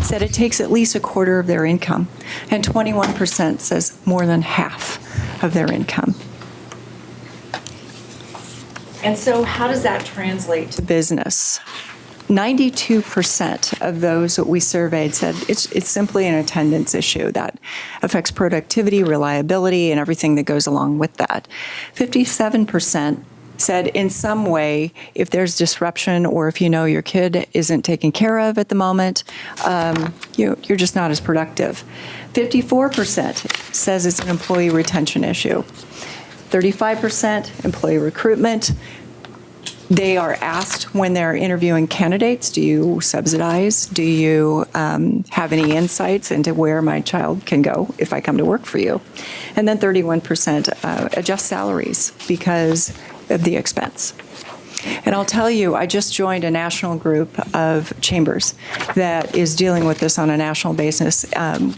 said it takes at least a quarter of their income, and 21% says more than half of their income. And so how does that translate to business? 92% of those that we surveyed said it's simply an attendance issue that affects productivity, reliability, and everything that goes along with that. 57% said in some way, if there's disruption or if you know your kid isn't taken care of at the moment, you're just not as productive. 54% says it's an employee retention issue. 35% employee recruitment. They are asked when they're interviewing candidates, do you subsidize? Do you have any insights into where my child can go if I come to work for you? And then 31% adjust salaries because of the expense. And I'll tell you, I just joined a national group of chambers that is dealing with this on a national basis.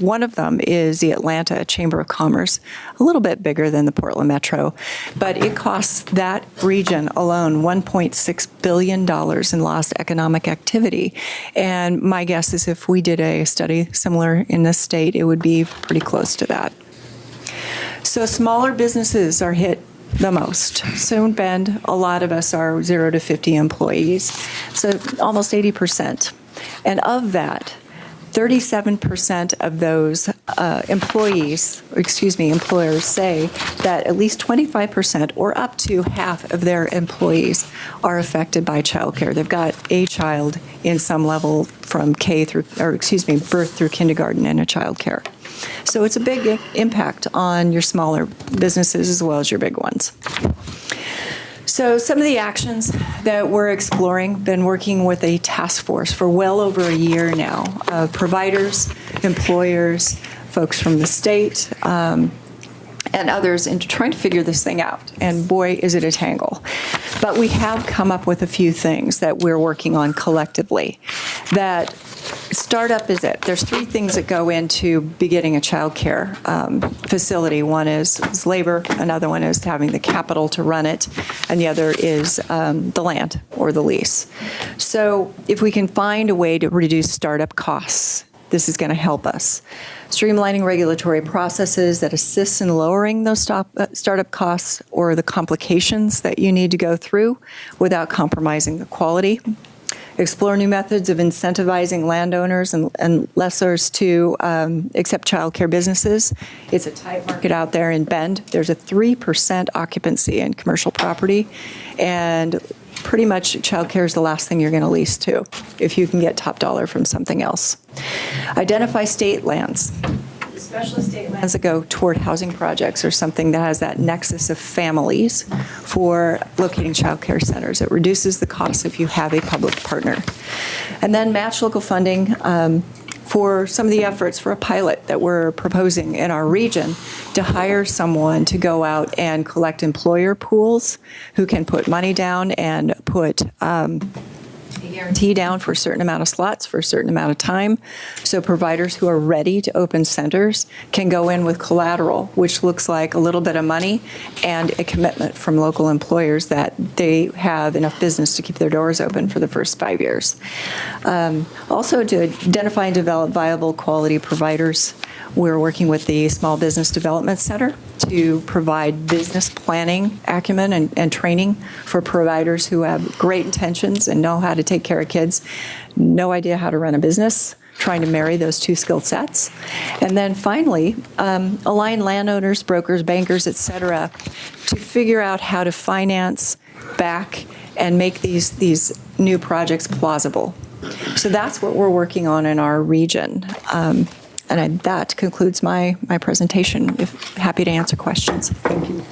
One of them is the Atlanta Chamber of Commerce, a little bit bigger than the Portland Metro, but it costs that region alone $1.6 billion in lost economic activity. And my guess is if we did a study similar in this state, it would be pretty close to that. So smaller businesses are hit the most. So in Bend, a lot of us are 0 to 50 employees, so almost 80%. And of that, 37% of those employers say that at least 25% or up to half of their employees are affected by childcare. They've got a child in some level from birth through kindergarten in a childcare. So it's a big impact on your smaller businesses as well as your big ones. So some of the actions that we're exploring, been working with a task force for well over a year now, of providers, employers, folks from the state, and others, and trying to figure this thing out. And boy, is it a tangle. But we have come up with a few things that we're working on collectively. That startup is it. There's three things that go into beginning a child care facility. One is labor, another one is having the capital to run it, and the other is the land or the lease. So if we can find a way to reduce startup costs, this is going to help us. Streamlining regulatory processes that assist in lowering those startup costs or the complications that you need to go through without compromising the quality. Explore new methods of incentivizing landowners and lessors to accept child care businesses. It's a tight market out there in Bend. There's a 3% occupancy in commercial property, and pretty much child care is the last thing you're going to lease to if you can get top dollar from something else. Identify state lands, especially state lands that go toward housing projects or something that has that nexus of families for locating child care centers. It reduces the cost if you have a public partner. And then match local funding for some of the efforts for a pilot that we're proposing in our region to hire someone to go out and collect employer pools who can put money down and put a guarantee down for a certain amount of slots for a certain amount of time. So providers who are ready to open centers can go in with collateral, which looks like a little bit of money and a commitment from local employers that they have enough business to keep their doors open for the first 5 years. Also to identify and develop viable quality providers. We're working with the Small Business Development Center to provide business planning acumen and training for providers who have great intentions and know how to take care of kids, no idea how to run a business, trying to marry those two skill sets. And then finally, align landowners, brokers, bankers, et cetera, to figure out how to finance, back, and make these new projects plausible. So that's what we're working on in our region. And that concludes my presentation. Happy to answer questions. Thank you.